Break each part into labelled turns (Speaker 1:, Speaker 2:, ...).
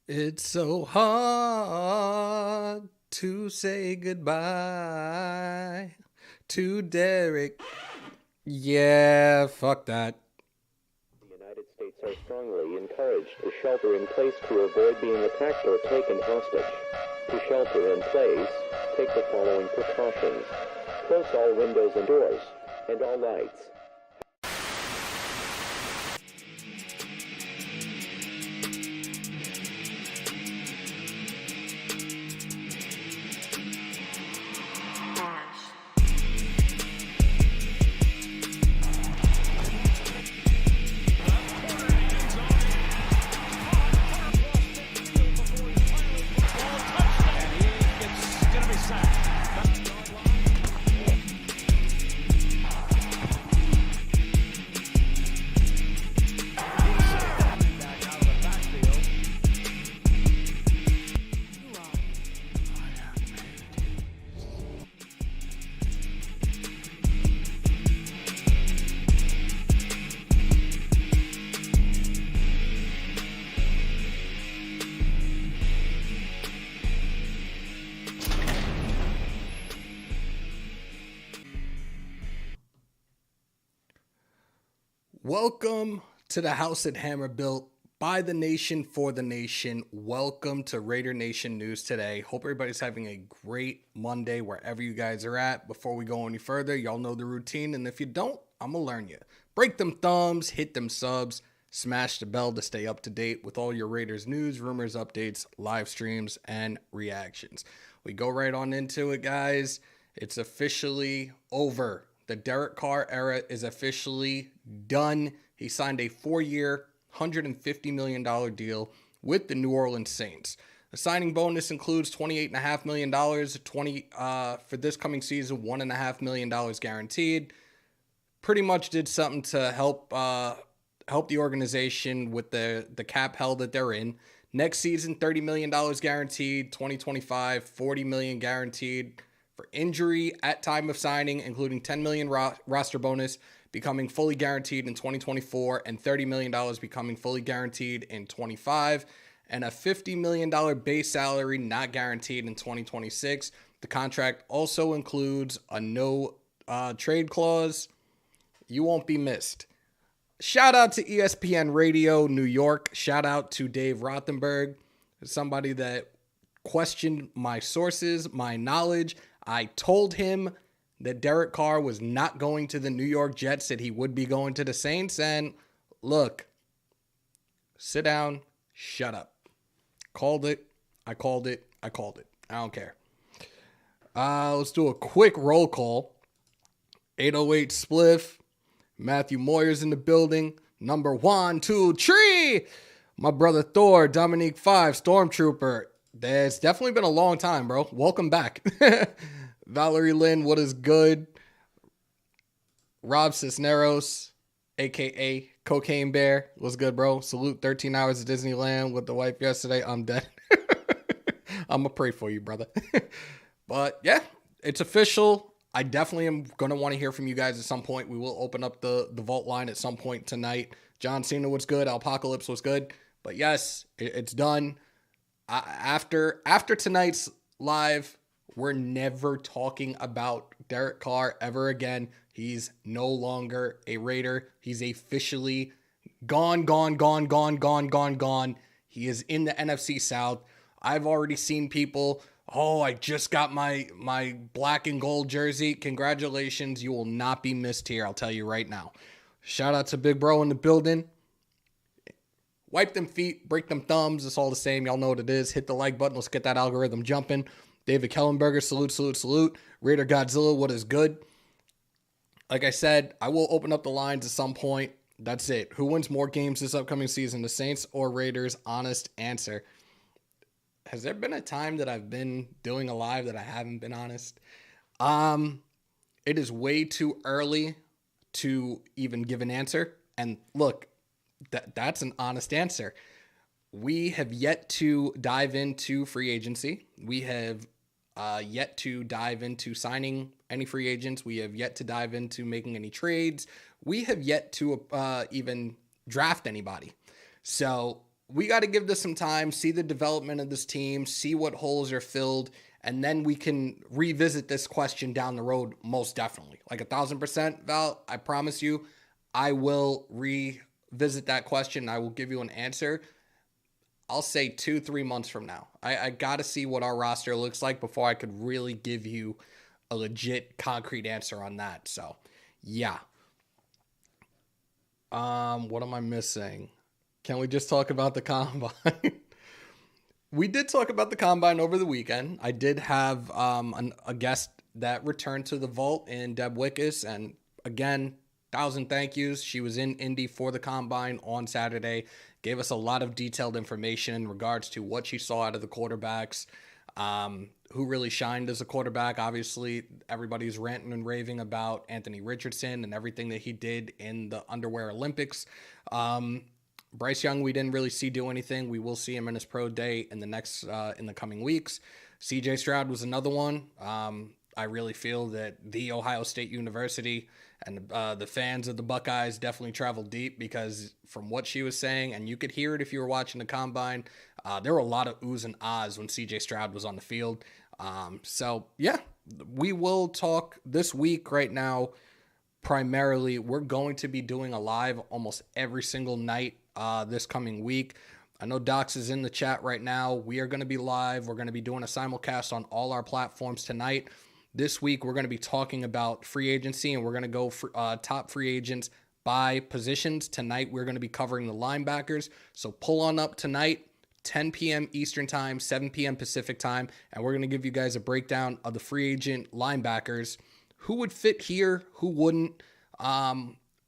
Speaker 1: It's so hard to say goodbye to Derek. Yeah, fuck that.
Speaker 2: The United States are strongly encouraged to shelter in place to avoid being attacked or taken hostage. To shelter in place, take the following precautions. Close all windows and doors, and all lights.
Speaker 1: Welcome to the house at Hammer built by the nation for the nation. Welcome to Raider Nation News today. Hope everybody's having a great Monday wherever you guys are at. Before we go any further, y'all know the routine, and if you don't, I'm gonna learn you. Break them thumbs, hit them subs, smash the bell to stay up to date with all your Raiders news, rumors, updates, live streams, and reactions. We go right on into it, guys. It's officially over. The Derek Carr era is officially done. He signed a 4-year, $150 million deal with the New Orleans Saints. The signing bonus includes $28.5 million, for this coming season, $1.5 million guaranteed. Pretty much did something to help the organization with the cap hell that they're in. Next season, $30 million guaranteed. 2025, $40 million guaranteed for injury at time of signing, including $10 million roster bonus becoming fully guaranteed in 2024 and $30 million becoming fully guaranteed in 25, and a $50 million base salary not guaranteed in 2026. The contract also includes a no trade clause. You won't be missed. Shout out to ESPN Radio New York. Shout out to Dave Rothenberg, somebody that questioned my sources, my knowledge. I told him that Derek Carr was not going to the New York Jets, that he would be going to the Saints. And look, sit down, shut up. Called it. I called it. I called it. I don't care. Let's do a quick roll call. 808 Spliff. Matthew Moyer's in the building. Number 1, 2, 3. My brother Thor, Dominique 5, Stormtrooper. It's definitely been a long time, bro. Welcome back. Valerie Lynn, what is good? Rob Cisneros, a.k.a. Cocaine Bear. What's good, bro? Salute 13 hours at Disneyland with the wife yesterday. I'm dead. I'm going to pray for you, brother. But, yeah, it's official. I definitely am going to want to hear from you guys at some point. We will open up the vault line at some point tonight. John Cena, what's good? Apocalypse, what's good? But, yes, it's done. After tonight's live, we're never talking about Derek Carr ever again. He's no longer a Raider. He's officially gone. He is in the NFC South. I've already seen people, I just got my black and gold jersey. Congratulations. You will not be missed here. I'll tell you right now. Shout out to Big Bro in the building. Wipe them feet, break them thumbs. It's all the same. Y'all know what it is. Hit the like button. Let's get that algorithm jumping. David Kellenberger, salute. Raider Godzilla, what is good? Like I said, I will open up the lines at some point. That's it. Who wins more games this upcoming season, the Saints or Raiders? Honest answer. Has there been a time that I've been doing a live that I haven't been honest? It is way too early to even give an answer. And look, that's an honest answer. We have yet to dive into free agency. We have yet to dive into signing any free agents. We have yet to dive into making any trades. We have yet to even draft anybody. So we got to give this some time, see the development of this team, see what holes are filled, and then we can revisit this question down the road, most definitely. Like 1,000%, Val, I promise you, I will revisit that question. I will give you an answer. I'll say 2-3 months from now. I got to see what our roster looks like before I could really give you a legit, concrete answer on that. So, yeah. What am I missing? Can we just talk about the combine? We did talk about the combine over the weekend. I did have a guest that returned to the vault in Deb Wickus. And again, 1,000 thank yous. She was in Indy for the combine on Saturday. Gave us a lot of detailed information in regards to what she saw out of the quarterbacks, who really shined as a quarterback. Obviously, everybody's ranting and raving about Anthony Richardson and everything that he did in the underwear Olympics. Bryce Young, we didn't really see do anything. We will see him in his pro day in the coming weeks. CJ Stroud was another one. I really feel that the Ohio State University and the fans of the Buckeyes definitely traveled deep, because from what she was saying, and you could hear it if you were watching the combine, there were a lot of oohs and ahs when CJ Stroud was on the field. So, yeah, we will talk this week right now. Primarily, we're going to be doing a live almost every single night this coming week. I know Docs is in the chat right now. We are going to be live. We're going to be doing a simulcast on all our platforms tonight. This week, we're going to be talking about free agency, and we're going to go for top free agents by positions. Tonight, we're going to be covering the linebackers. So pull on up tonight, 10 p.m. Eastern time, 7 p.m. Pacific time, and we're going to give you guys a breakdown of the free agent linebackers, who would fit here, who wouldn't,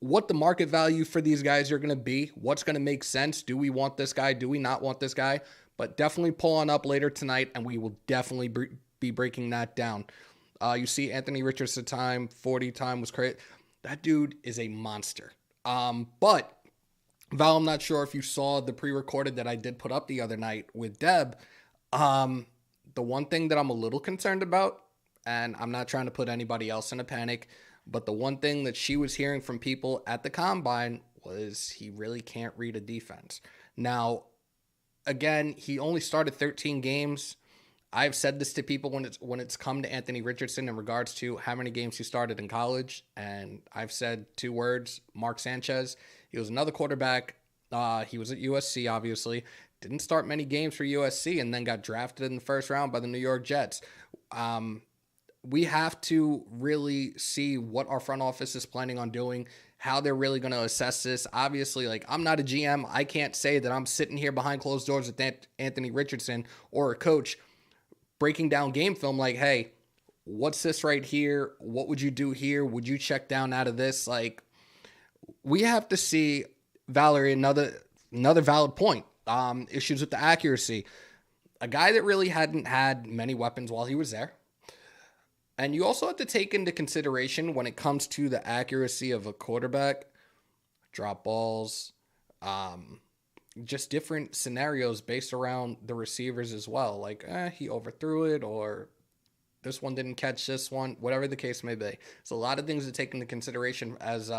Speaker 1: what the market value for these guys are going to be, what's going to make sense. Do we want this guy? Do we not want this guy? But definitely pull on up later tonight, and we will definitely be breaking that down. You see Anthony Richardson time, 40 time was crazy. That dude is a monster. But Val, I'm not sure if you saw the pre-recorded that I did put up the other night with Deb. The one thing that I'm a little concerned about, and I'm not trying to put anybody else in a panic, but the one thing that she was hearing from people at the combine was he really can't read a defense. Now, again, he only started 13 games. I've said this to people when it's come to Anthony Richardson in regards to how many games he started in college, and I've said two words: Mark Sanchez. He was another quarterback. He was at USC, obviously. Didn't start many games for USC, and then got drafted in the first round by the New York Jets. We have to really see what our front office is planning on doing, how they're really going to assess this. Obviously, like, I'm not a GM. I can't say that I'm sitting here behind closed doors with Anthony Richardson or a coach breaking down game film like, hey, what's this right here? What would you do here? Would you check down out of this? Like, we have to see, Valerie, another valid point. Issues with the accuracy. A guy that really hadn't had many weapons while he was there. And you also have to take into consideration when it comes to the accuracy of a quarterback, drop balls, just different scenarios based around the receivers as well. Like, he overthrew it, or this one didn't catch this one, whatever the case may be. It's a lot of things to take into consideration as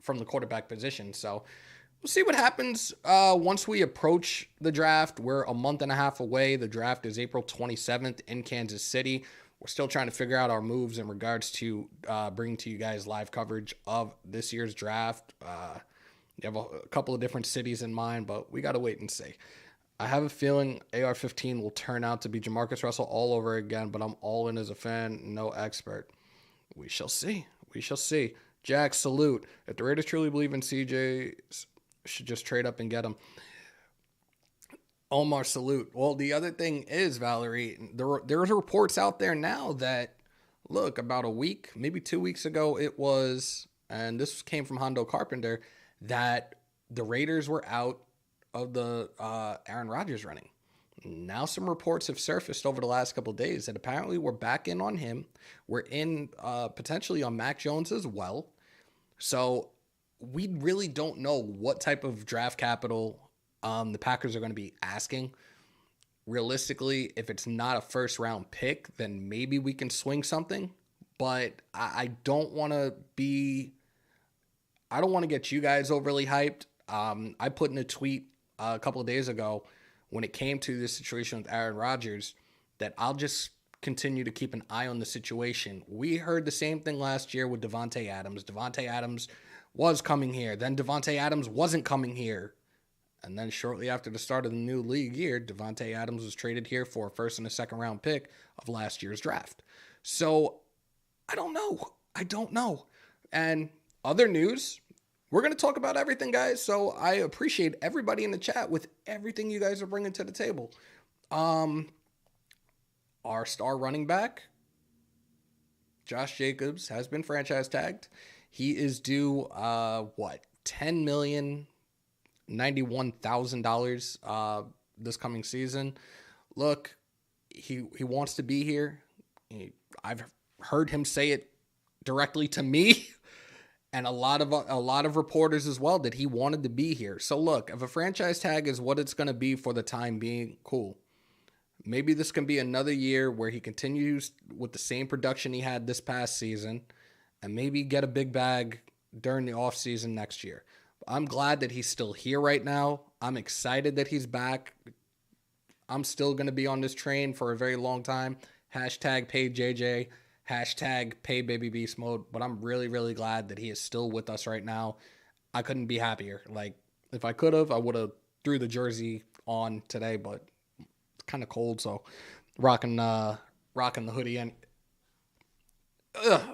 Speaker 1: from the quarterback position. So we'll see what happens once we approach the draft. We're a month and a half away. The draft is April 27th in Kansas City. We're still trying to figure out our moves in regards to bringing to you guys live coverage of this year's draft. We have a couple of different cities in mind, but we got to wait and see. I have a feeling AR-15 will turn out to be Jamarcus Russell all over again, but I'm all in as a fan, no expert. We shall see. We shall see. Jack, salute. If the Raiders truly believe in CJ, should just trade up and get him. Omar, salute. Well, the other thing is, Valerie, there's reports out there now that, look, about a week, maybe 2 weeks ago, it was, and this came from Hondo Carpenter, that the Raiders were out of the Aaron Rodgers running. Now some reports have surfaced over the last couple of days that apparently we're back in on him. We're in potentially on Mac Jones as well. So we really don't know what type of draft capital the Packers are going to be asking. Realistically, if it's not a first round pick, then maybe we can swing something. But I don't want to get you guys overly hyped. I put in a tweet a couple of days ago when it came to this situation with Aaron Rodgers that I'll just continue to keep an eye on the situation. We heard the same thing last year with Devontae Adams. Devontae Adams was coming here. Then Devontae Adams wasn't coming here. And then shortly after the start of the new league year, Devontae Adams was traded here for a first and a second round pick of last year's draft. So I don't know. And other news, we're going to talk about everything, guys. So I appreciate everybody in the chat with everything you guys are bringing to the table. Our star running back, Josh Jacobs, has been franchise tagged. He is due, $10,091,000 this coming season. Look, he wants to be here. I've heard him say it directly to me and a lot of reporters as well that he wanted to be here. So look, if a franchise tag is what it's going to be for the time being, cool. Maybe this can be another year where he continues with the same production he had this past season and maybe get a big bag during the offseason next year. I'm glad that he's still here right now. I'm excited that he's back. I'm still going to be on this train for a very long time. Hashtag pay JJ. Hashtag pay baby beast mode. But I'm really, really glad that he is still with us right now. I couldn't be happier. Like, if I could have, I would have threw the jersey on today, but it's kind of cold, so rocking the hoodie and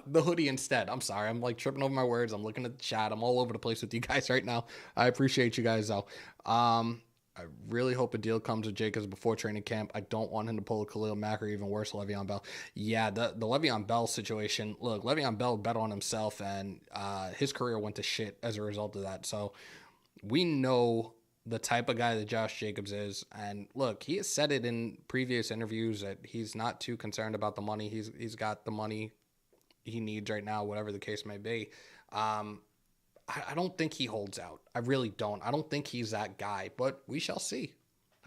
Speaker 1: the hoodie instead. I'm sorry. I'm like tripping over my words. I'm looking at the chat. I'm all over the place with you guys right now. I appreciate you guys though. I really hope a deal comes with Jacobs before training camp. I don't want him to pull a Khalil Mack or even worse, Le'Veon Bell. Yeah, the Le'Veon Bell situation. Look, Le'Veon Bell bet on himself, and his career went to shit as a result of that. So we know the type of guy that Josh Jacobs is. And look, he has said it in previous interviews that he's not too concerned about the money. He's got the money he needs right now, whatever the case may be. I don't think he holds out. I really don't. I don't think he's that guy, but we shall see.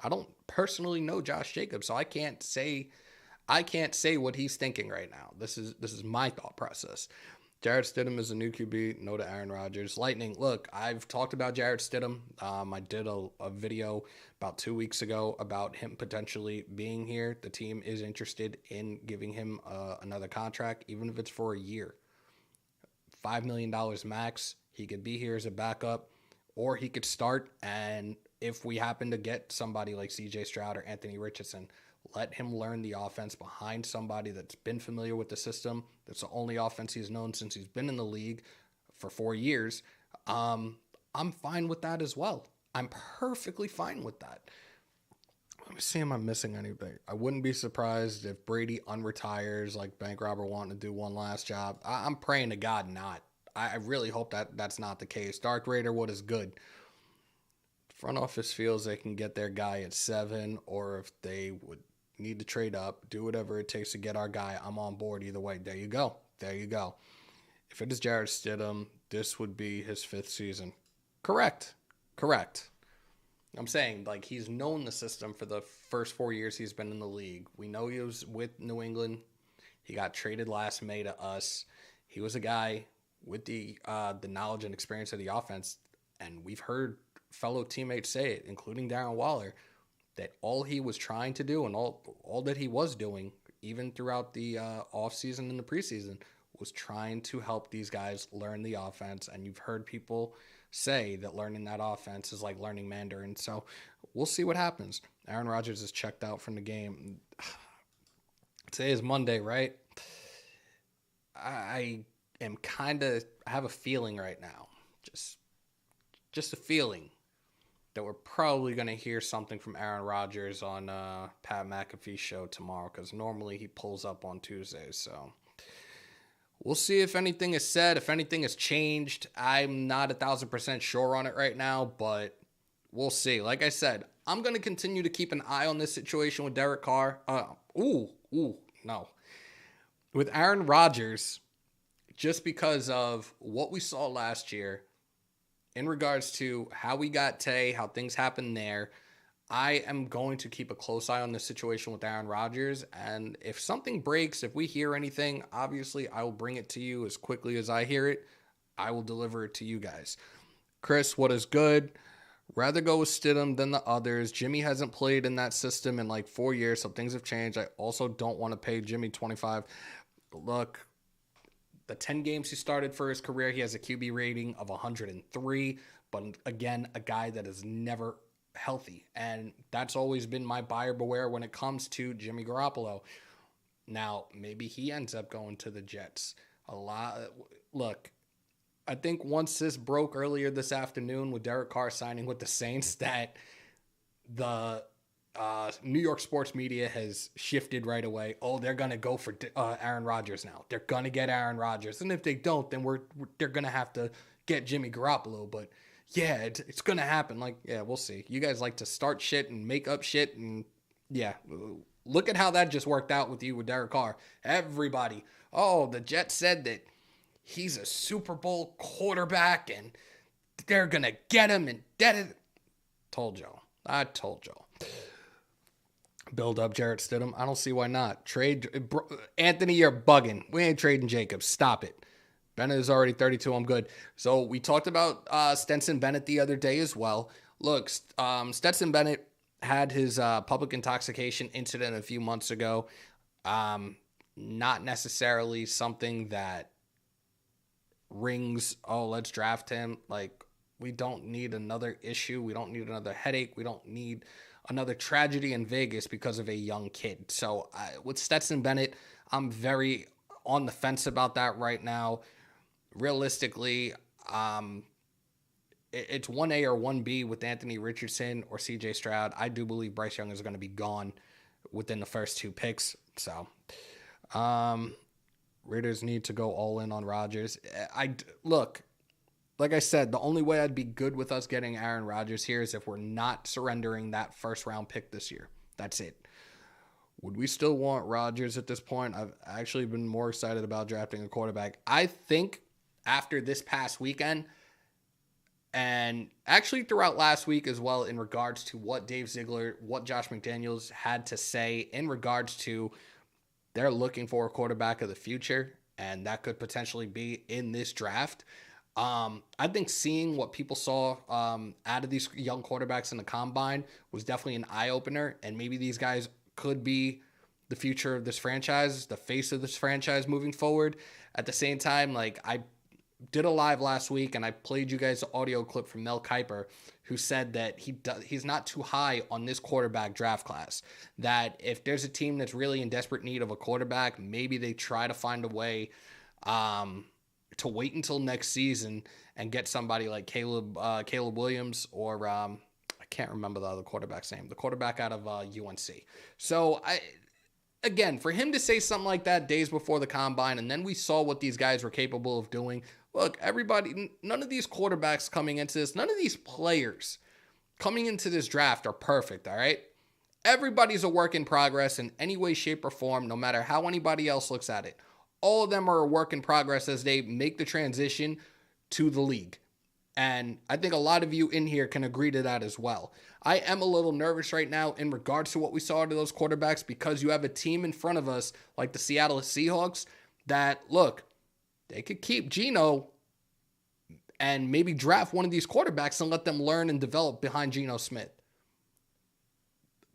Speaker 1: I don't personally know Josh Jacobs, so I can't say what he's thinking right now. This is my thought process. Jarrett Stidham is a new QB. No to Aaron Rodgers. Lightning. Look, I've talked about Jarrett Stidham. I did a video about 2 weeks ago about him potentially being here. The team is interested in giving him another contract, even if it's for a year. $5 million max. He could be here as a backup, or he could start. And if we happen to get somebody like CJ Stroud or Anthony Richardson, let him learn the offense behind somebody that's been familiar with the system. That's the only offense he's known since he's been in the league for 4 years. I'm fine with that as well. I'm perfectly fine with that. Let me see, am I missing anything? I wouldn't be surprised if Brady unretires, like bank robber wanting to do one last job. I'm praying to God not. I really hope that that's not the case. Dark Raider, what is good? Front office feels they can get their guy at 7, or if they would need to trade up, do whatever it takes to get our guy. I'm on board either way. There you go. If it is Jarrett Stidham, this would be his 5th season. Correct. I'm saying, like, he's known the system for the first 4 years he's been in the league. We know he was with New England. He got traded last May to us. He was a guy with the knowledge and experience of the offense, and we've heard fellow teammates say it, including Darren Waller, that all he was trying to do and all that he was doing, even throughout the offseason and the preseason, was trying to help these guys learn the offense. And you've heard people say that learning that offense is like learning Mandarin. So we'll see what happens. Aaron Rodgers is checked out from the game. Today is Monday, right? I have a feeling right now, just a feeling that we're probably going to hear something from Aaron Rodgers on Pat McAfee's show tomorrow, because normally he pulls up on Tuesdays. So we'll see if anything is said, if anything has changed. I'm not 1,000% sure on it right now, but we'll see. Like I said, I'm going to continue to keep an eye on this situation with Derek Carr. No. With Aaron Rodgers, just because of what we saw last year in regards to how we got Tay, how things happened there, I am going to keep a close eye on this situation with Aaron Rodgers. And if something breaks, if we hear anything, obviously I will bring it to you as quickly as I hear it. I will deliver it to you guys. Chris, what is good? Rather go with Stidham than the others. Jimmy hasn't played in that system in like 4 years, so things have changed. I also don't want to pay Jimmy 25. Look, the 10 games he started for his career, he has a QB rating of 103. But again, a guy that is never healthy. And that's always been my buyer beware when it comes to Jimmy Garoppolo. Now, maybe he ends up going to the Jets. Look, I think once this broke earlier this afternoon with Derek Carr signing with the Saints, that the New York sports media has shifted right away. Oh, they're going to go for Aaron Rodgers now. They're going to get Aaron Rodgers. And if they don't, then they're going to have to get Jimmy Garoppolo. But yeah, it's going to happen. Like, yeah, we'll see. You guys like to start shit and make up shit. And yeah, look at how that just worked out with you with Derek Carr. Everybody, oh, the Jets said that he's a Super Bowl quarterback and they're going to get him. And told y'all. I told y'all. Build up Jarrett Stidham. I don't see why not. Trade Anthony, you're bugging. We ain't trading Jacobs. Stop it. Bennett is already 32. I'm good. So we talked about Stetson Bennett the other day as well. Look, Stetson Bennett had his public intoxication incident a few months ago. Not necessarily something that rings, oh, let's draft him. Like, we don't need another issue. We don't need another headache. We don't need another tragedy in Vegas because of a young kid. So with Stetson Bennett, I'm very on the fence about that right now. Realistically, it's 1A or 1B with Anthony Richardson or CJ Stroud. I do believe Bryce Young is going to be gone within the first 2 picks. So Raiders need to go all in on Rodgers. Look, like I said, the only way I'd be good with us getting Aaron Rodgers here is if we're not surrendering that first-round pick this year. That's it. Would we still want Rodgers at this point? I've actually been more excited about drafting a quarterback. I think after this past weekend, and actually throughout last week as well, in regards to what Dave Ziegler, what Josh McDaniels had to say in regards to they're looking for a quarterback of the future, and that could potentially be in this draft. I think seeing what people saw out of these young quarterbacks in the combine was definitely an eye-opener, and maybe these guys could be the future of this franchise, the face of this franchise moving forward. At the same time, like, I did a live last week, and I played you guys an audio clip from Mel Kiper, who said that he's not too high on this quarterback draft class, that if there's a team that's really in desperate need of a quarterback, maybe they try to find a way to wait until next season and get somebody like Caleb Williams or I can't remember the other quarterback's name, the quarterback out of UNC. So again, for him to say something like that days before the combine, and then we saw what these guys were capable of doing. Look, everybody, none of these quarterbacks coming into this, none of these players coming into this draft are perfect, all right? Everybody's a work in progress in any way, shape, or form, no matter how anybody else looks at it. All of them are a work in progress as they make the transition to the league. And I think a lot of you in here can agree to that as well. I am a little nervous right now in regards to what we saw to those quarterbacks, because you have a team in front of us like the Seattle Seahawks that, look, they could keep Geno and maybe draft one of these quarterbacks and let them learn and develop behind Geno Smith.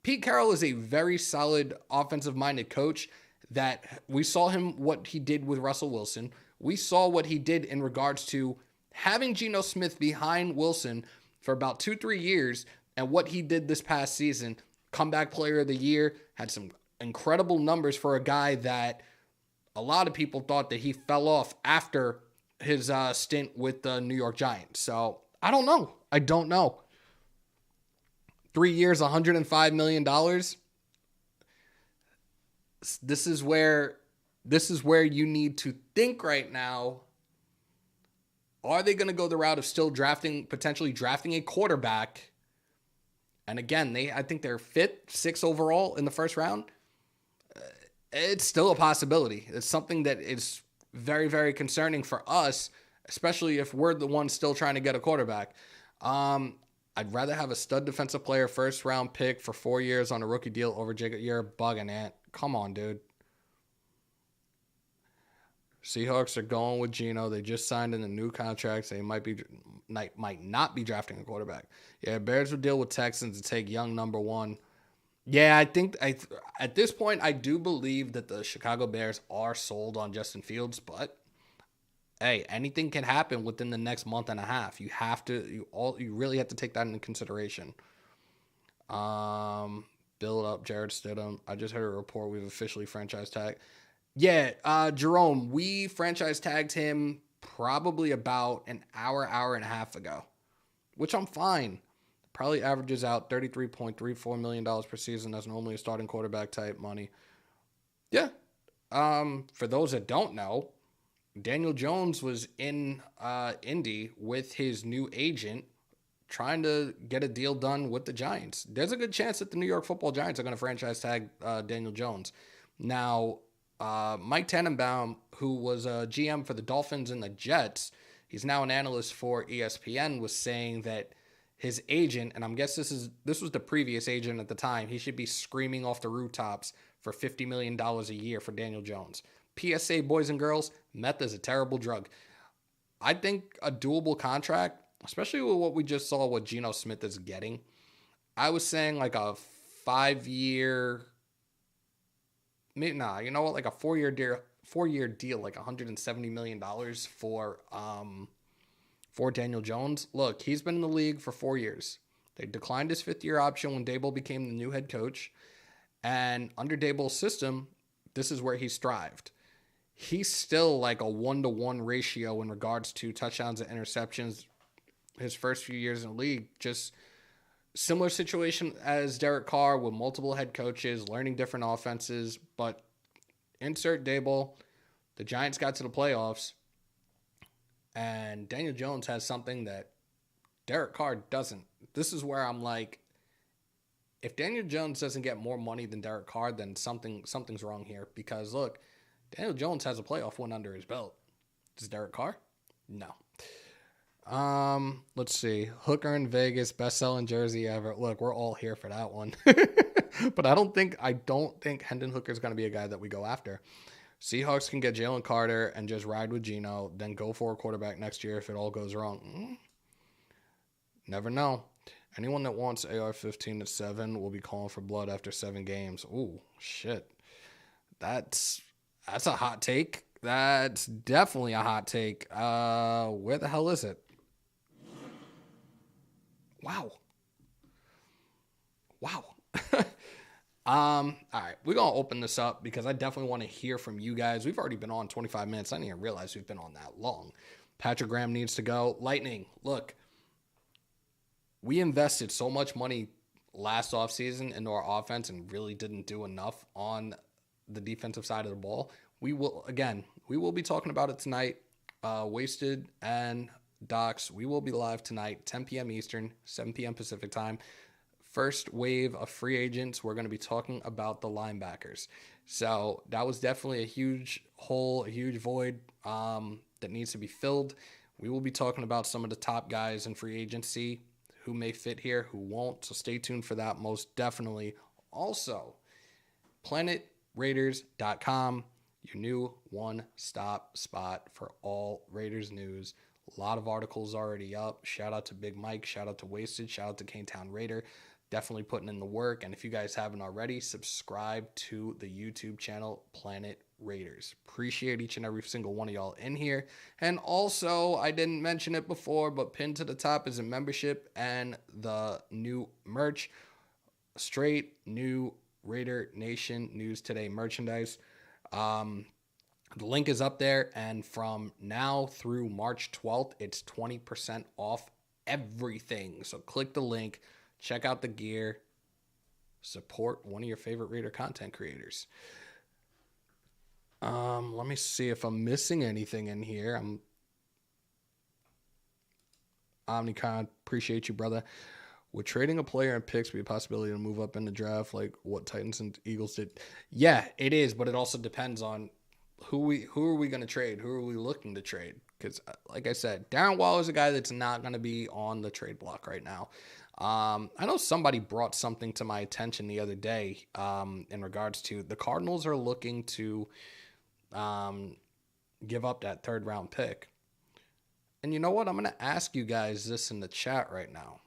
Speaker 1: Pete Carroll is a very solid offensive-minded coach that we saw him, what he did with Russell Wilson. We saw what he did in regards to having Geno Smith behind Wilson for about 2-3 years, and what he did this past season. Comeback player of the year, had some incredible numbers for a guy that a lot of people thought that he fell off after his stint with the New York Giants. So I don't know. 3 years, $105 million. This is where you need to think right now. Are they going to go the route of still potentially drafting a quarterback? And again, I think they're 5th, 6th overall in the first round. It's still a possibility. It's something that is very, very concerning for us, especially if we're the ones still trying to get a quarterback. I'd rather have a stud defensive player first round pick for 4 years on a rookie deal over Jacob. You're bugging, Ant. Come on, dude. Seahawks are going with Geno. They just signed in a new contract. They might not be drafting a quarterback. Yeah, Bears would deal with Texans to take young number one. Yeah, at this point I do believe that the Chicago Bears are sold on Justin Fields, but hey, anything can happen within the next month and a half. You really have to take that into consideration. Build up Jared Stidham. I just heard a report we've officially franchise tagged. Yeah, Jerome, we franchise tagged him probably about an hour and a half ago, which I'm fine. Probably averages out $33.34 million per season. That's normally a starting quarterback type money. Yeah. For those that don't know, Daniel Jones was in Indy with his new agent trying to get a deal done with the Giants. There's a good chance that the New York Football Giants are going to franchise tag Daniel Jones. Now, Mike Tannenbaum, who was a GM for the Dolphins and the Jets, he's now an analyst for ESPN, was saying that his agent, and I'm guessing this was the previous agent at the time, he should be screaming off the rooftops for $50 million a year for Daniel Jones. PSA, boys and girls, meth is a terrible drug. I think a doable contract, especially with what we just saw what Geno Smith is getting, I was saying like a 5-year, you know what, like a 4-year deal, like $170 million for Daniel Jones. Look, he's been in the league for 4 years. They declined his 5th-year option when Dable became the new head coach. And under Dable's system, this is where he's thrived. He's still like a 1-to-1 ratio in regards to touchdowns and interceptions his first few years in the league. Just similar situation as Derek Carr with multiple head coaches, learning different offenses. But insert Dable, the Giants got to the playoffs. And Daniel Jones has something that Derek Carr doesn't. This is where I'm like, if Daniel Jones doesn't get more money than Derek Carr, then something's wrong here. Because look, Daniel Jones has a playoff win under his belt. Does Derek Carr? No. Let's see. Hooker in Vegas, best-selling jersey ever. Look, we're all here for that one. But I don't think Hendon Hooker is going to be a guy that we go after. Seahawks can get Jalen Carter and just ride with Geno, then go for a quarterback next year if it all goes wrong. Never know. Anyone that wants AR-15 at 7 will be calling for blood after 7 games. Ooh, shit. That's a hot take. That's definitely a hot take. Where the hell is it? Wow. All right, we're going to open this up because I definitely want to hear from you guys. We've already been on 25 minutes. I didn't even realize we've been on that long. Patrick Graham needs to go. Lightning, look, we invested so much money last offseason into our offense and really didn't do enough on the defensive side of the ball. We will be talking about it tonight. Wasted and Docs, we will be live tonight, 10 p.m. Eastern, 7 p.m. Pacific time. First wave of free agents, we're going to be talking about the linebackers. So that was definitely a huge hole, a huge void that needs to be filled. We will be talking about some of the top guys in free agency who may fit here, who won't. So stay tuned for that most definitely. Also, PlanetRaiders.com, your new one-stop spot for all Raiders news. A lot of articles already up. Shout out to Big Mike. Shout out to Wasted. Shout out to Canetown Raider. Definitely putting in the work. And if you guys haven't already, subscribe to the YouTube channel, Planet Raiders. Appreciate each and every single one of y'all in here. And also, I didn't mention it before, but pinned to the top is a membership and the new merch. Straight new Raider Nation News Today merchandise. The link is up there, and from now through March 12th, it's 20% off everything. So click the link, check out the gear, support one of your favorite Raider content creators. Let me see if I'm missing anything in here. Omnicon, appreciate you, brother. Would trading a player and picks be a possibility to move up in the draft like what Titans and Eagles did? Yeah, it is, but it also depends on who are we going to trade? Who are we looking to trade? Because, like I said, Darren Waller is a guy that's not going to be on the trade block right now. I know somebody brought something to my attention the other day in regards to the Cardinals are looking to give up that third round pick. And you know what? I'm going to ask you guys this in the chat right now.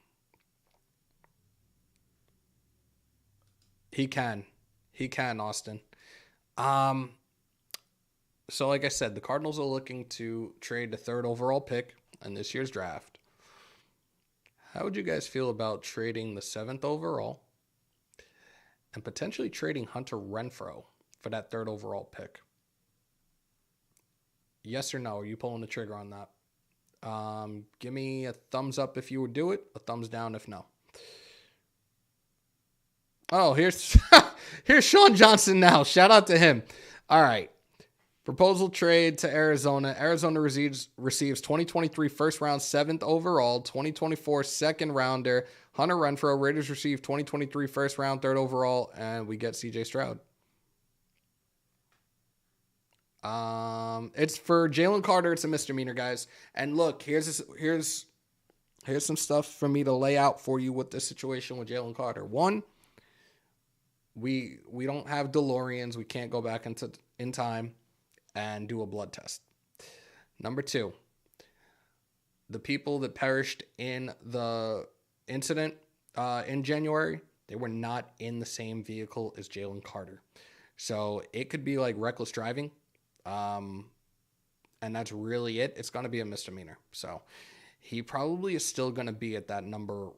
Speaker 1: He can, Austin. So like I said, the Cardinals are looking to trade the third overall pick in this year's draft. How would you guys feel about trading the 7th overall and potentially trading Hunter Renfrow for that third overall pick? Yes or no? Are you pulling the trigger on that? Give me a thumbs up if you would do it, a thumbs down if no. Oh, here's Sean Johnson now. Shout out to him. All right. Proposal trade to Arizona. Arizona receives 2023 first round, 7th overall, 2024 second rounder. Hunter Renfrow. Raiders receive 2023 first round, 3rd overall, and we get CJ Stroud. It's for Jalen Carter. It's a misdemeanor, guys. And look, here's some stuff for me to lay out for you with this situation with Jalen Carter. One, we don't have DeLoreans. We can't go back in time and do a blood test. Number 2, the people that perished in the incident in January, they were not in the same vehicle as Jalen Carter. So it could be like reckless driving. And that's really it. It's going to be a misdemeanor. So he probably is still going to be at that number.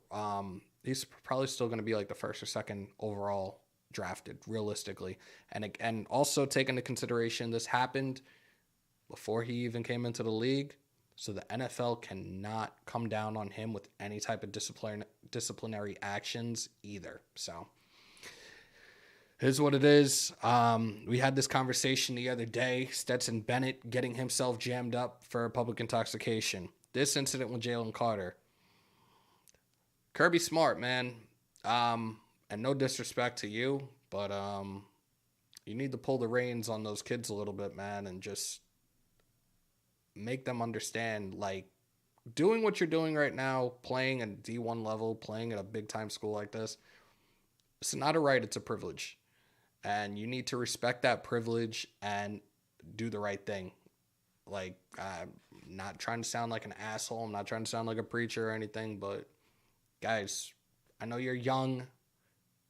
Speaker 1: He's probably still going to be like the 1st or 2nd overall drafted, realistically. And also take into consideration this happened before he even came into the league, so the NFL cannot come down on him with any type of disciplinary actions either. So here's what it is. We had this conversation the other day. Stetson Bennett getting himself jammed up for public intoxication. This incident with Jalen Carter. Kirby Smart, man. And no disrespect to you, but you need to pull the reins on those kids a little bit, man, and just make them understand, like, doing what you're doing right now, playing at D1 level, playing at a big-time school like this, it's not a right, it's a privilege. And you need to respect that privilege and do the right thing. Like, I'm not trying to sound like an asshole. I'm not trying to sound like a preacher or anything, but, guys, I know you're young,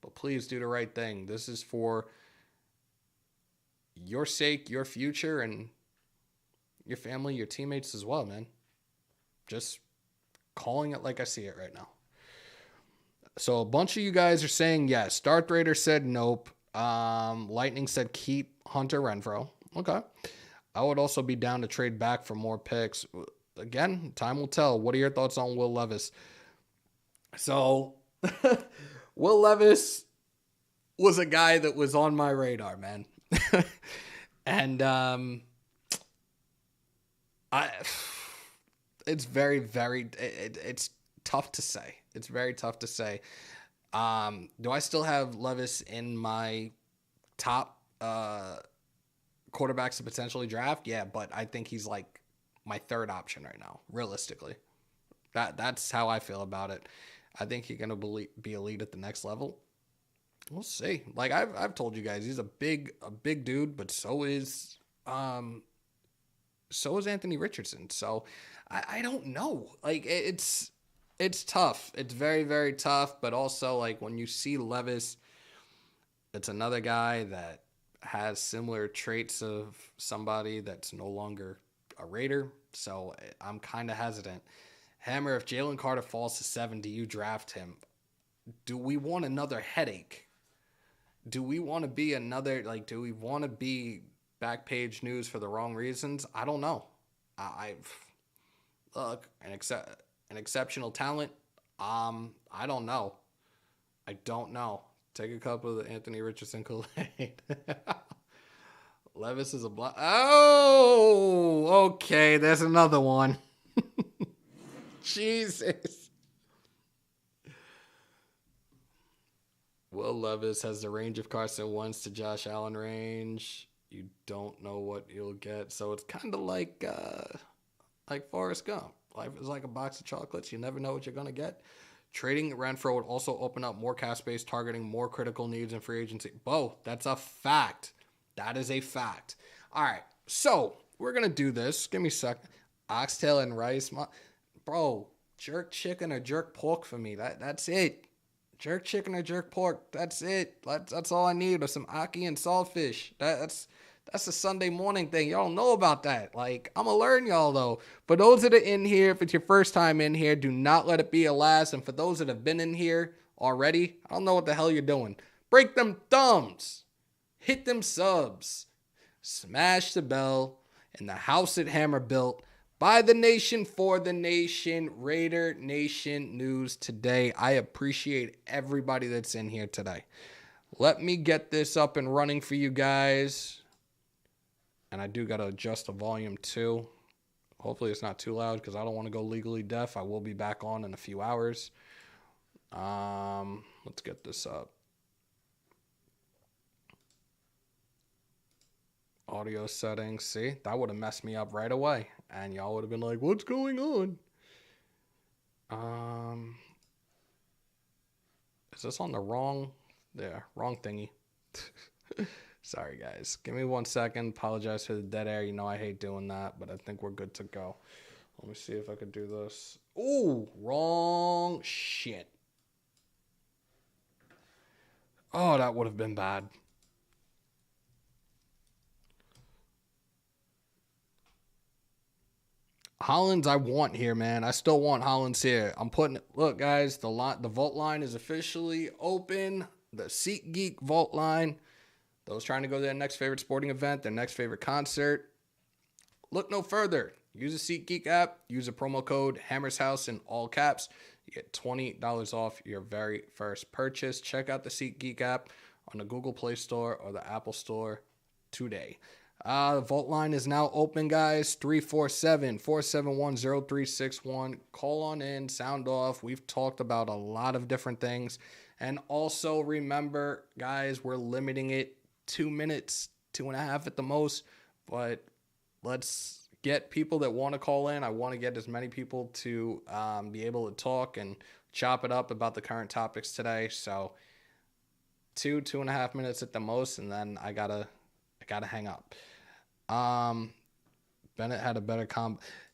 Speaker 1: but please do the right thing. This is for your sake, your future, and your family, your teammates as well, man. Just calling it like I see it right now. So a bunch of you guys are saying yes. Darth Raider said nope. Lightning said keep Hunter Renfrow. Okay. I would also be down to trade back for more picks. Again, time will tell. What are your thoughts on Will Levis? So... Will Levis was a guy that was on my radar, man. And it's very, very, it's tough to say. It's very tough to say. Do I still have Levis in my top quarterbacks to potentially draft? Yeah, but I think he's like my 3rd option right now, realistically. That's how I feel about it. I think he's going to be elite at the next level. We'll see. Like I've told you guys, he's a big dude, but so is Anthony Richardson. So I don't know. Like it's tough. It's very, very tough. But also, like, when you see Levis, it's another guy that has similar traits of somebody that's no longer a Raider. So I'm kind of hesitant. Hammer, if Jalen Carter falls to 7, do you draft him? Do we want another headache? Do we want to be do we want to be back page news for the wrong reasons? I don't know. Look, an exceptional talent. I don't know. Take a cup of the Anthony Richardson Kool-Aid. Levis is a block. Oh, okay. There's another one. Jesus. Will Levis has the range of Carson Wentz to Josh Allen range. You don't know what you'll get. So it's kind of like Forrest Gump. Life is like a box of chocolates. You never know what you're going to get. Trading Renfrow would also open up more cap space, targeting more critical needs in free agency. Bo, that's a fact. That is a fact. All right. So we're going to do this. Give me a second. Oxtail and rice. Bro, jerk chicken or jerk pork for me. That's it. Jerk chicken or jerk pork. That's it. That's all I need. Or some ackee and saltfish. That's a Sunday morning thing. Y'all don't know about that. Like, I'm going to learn y'all, though. For those that are in here, if it's your first time in here, do not let it be a last. And for those that have been in here already, I don't know what the hell you're doing. Break them thumbs. Hit them subs. Smash the bell. And the house that Hammer built. By the nation, for the nation, Raider Nation News today. I appreciate everybody that's in here today. Let me get this up and running for you guys. And I do got to adjust the volume too. Hopefully it's not too loud because I don't want to go legally deaf. I will be back on in a few hours. Let's get this up. Audio settings. See, that would have messed me up right away. And y'all would have been like, what's going on? Is this on the wrong? Yeah, wrong thingy. Sorry, guys. Give me 1 second. Apologize for the dead air. You know I hate doing that, but I think we're good to go. Let me see if I could do this. Ooh, wrong shit. Oh, that would have been bad. Hollins, I want here, man. I still want Hollins here. I'm putting it. Look, guys, the vault line is officially open. The SeatGeek vault line. Those trying to go to their next favorite sporting event, their next favorite concert. Look no further. Use the SeatGeek app. Use a promo code Hammers House in all caps. You get $20 off your very first purchase. Check out the SeatGeek app on the Google Play Store or the Apple Store today. The vault line is now open, guys. 347-471-0361. Call on in, sound off. We've talked about a lot of different things. And also remember, guys, we're limiting it 2 minutes, 2.5 at the most. But let's get people that want to call in. I want to get as many people to be able to talk and chop it up about the current topics today. So 2.5 minutes at the most, and then I gotta hang up. Bennett had a better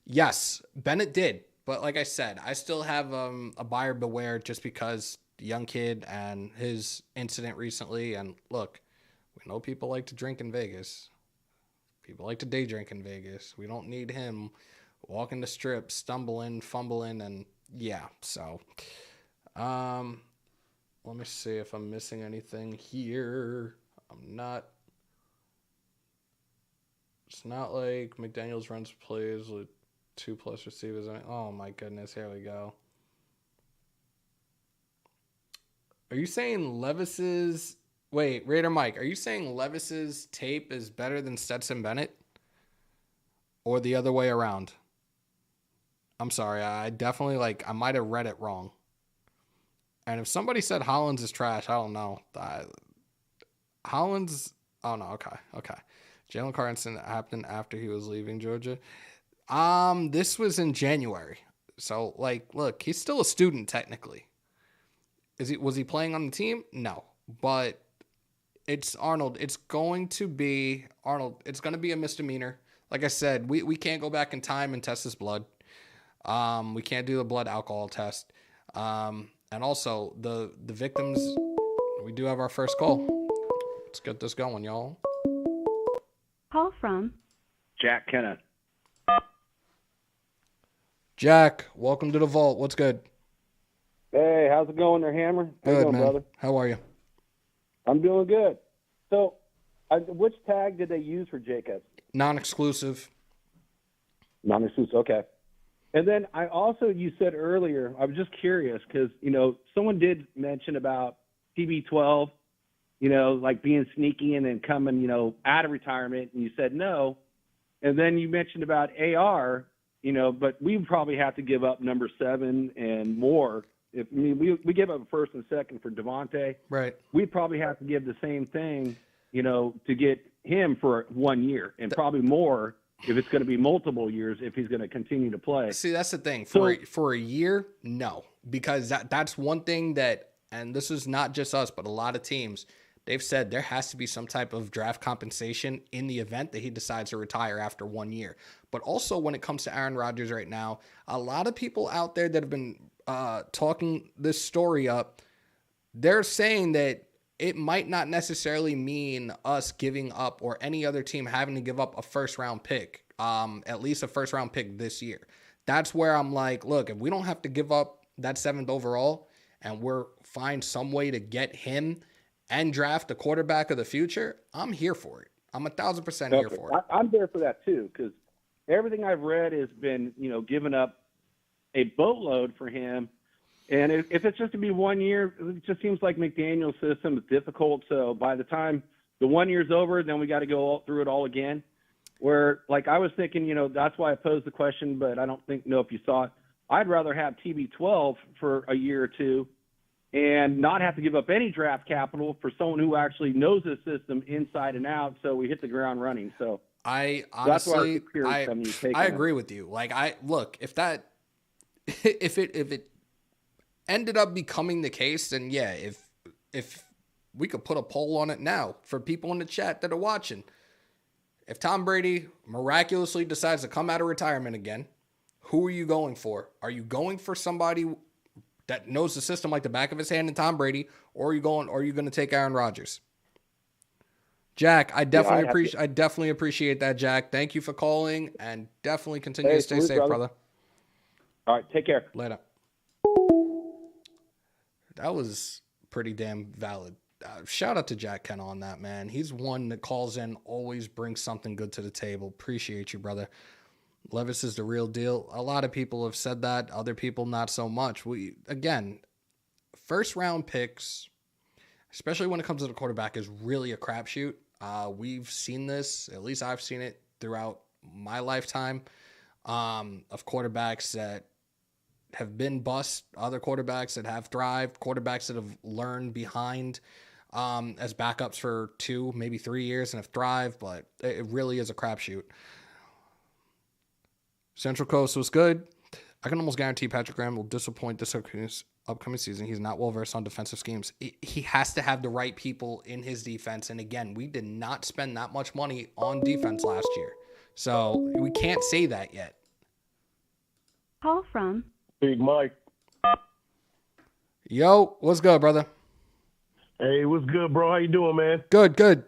Speaker 1: Yes, Bennett did. But like I said, I still have a buyer beware just because the young kid and his incident recently. And look, we know people like to drink in Vegas. People like to day drink in Vegas. We don't need him walking the strip, stumbling, fumbling, and yeah. So, let me see if I'm missing anything here. I'm not. It's not like McDaniels runs plays with 2+ receivers. Oh my goodness, here we go. Are you saying Levis's... Wait, Raider Mike, are you saying Levis's tape is better than Stetson Bennett? Or the other way around? I'm sorry, I definitely, I might have read it wrong. And if somebody said Hollins is trash, I don't know. Hollins... Oh, no, okay. Jalen Carr incident happened after he was leaving Georgia. This was in January. So, look, he's still a student, technically. Was he playing on the team? No. But it's Arnold. It's going to be a misdemeanor. Like I said, we can't go back in time and test his blood. We can't do the blood alcohol test. And also, the victims, we do have our first call. Let's get this going, y'all.
Speaker 3: Call from
Speaker 4: Jack Kenneth.
Speaker 1: Jack, welcome to the vault. What's good?
Speaker 4: Hey, how's it going there, Hammer? How you
Speaker 1: Good,
Speaker 4: doing,
Speaker 1: man.
Speaker 4: brother?
Speaker 1: How are you?
Speaker 4: I'm doing good. So, which tag did they use for Jacobs?
Speaker 1: Non-exclusive.
Speaker 4: Non-exclusive, okay. And then you said earlier, I was just curious because, someone did mention about TB12, being sneaky and then coming, out of retirement, and you said no. And then you mentioned about AR, but we probably have to give up number 7 and more. We give up a first and second for Devontae.
Speaker 1: Right.
Speaker 4: We'd probably have to give the same thing, to get him for 1 year and probably more if it's going to be multiple years if he's going to continue to play.
Speaker 1: See, that's the thing. For a year, no. Because that's one thing that, and this is not just us, but a lot of teams, they've said there has to be some type of draft compensation in the event that he decides to retire after 1 year. But also when it comes to Aaron Rodgers right now, a lot of people out there that have been talking this story up, they're saying that it might not necessarily mean us giving up or any other team having to give up a first-round pick, at least a first-round pick this year. That's where I'm like, look, if we don't have to give up that 7th overall and we're find some way to get him and draft a quarterback of the future, I'm here for it. I'm 1,000% here for it.
Speaker 4: I'm there for that too, because everything I've read has been, giving up a boatload for him. And if it's just to be 1 year, it just seems like McDaniel's system is difficult. So by the time the 1 year's over, then we got to go through it all again. Where, like, I was thinking, that's why I posed the question, but I don't know if you saw it. I'd rather have TB12 for a year or two and not have to give up any draft capital for someone who actually knows the system inside and out, so we hit the ground running. So
Speaker 1: I honestly, I agree with you. Like, if it ended up becoming the case, then yeah, if we could put a poll on it now for people in the chat that are watching, if Tom Brady miraculously decides to come out of retirement again, who are you going for? Are you going for somebody that knows the system like the back of his hand in Tom Brady, or are you going to take Aaron Rodgers? Jack, I definitely appreciate that, Jack. Thank you for calling, and definitely continue to stay safe, brother.
Speaker 4: All right, take care.
Speaker 1: Later. That was pretty damn valid. Shout out to Jack Kennel on that, man. He's one that calls in, always brings something good to the table. Appreciate you, brother. Levis is the real deal. A lot of people have said that. Other people, not so much. First round picks, especially when it comes to the quarterback, is really a crapshoot. We've seen this, at least I've seen it throughout my lifetime, of quarterbacks that have been bust, other quarterbacks that have thrived, quarterbacks that have learned behind as backups for 2, maybe 3 years and have thrived, but it really is a crapshoot. Central Coast was good. I can almost guarantee Patrick Graham will disappoint this upcoming season. He's not well-versed on defensive schemes. He has to have the right people in his defense. And again, we did not spend that much money on defense last year. So we can't say that yet.
Speaker 3: Call from
Speaker 5: Big Mike.
Speaker 1: Yo, what's good, brother?
Speaker 5: Hey, what's good, bro? How you doing, man?
Speaker 1: Good.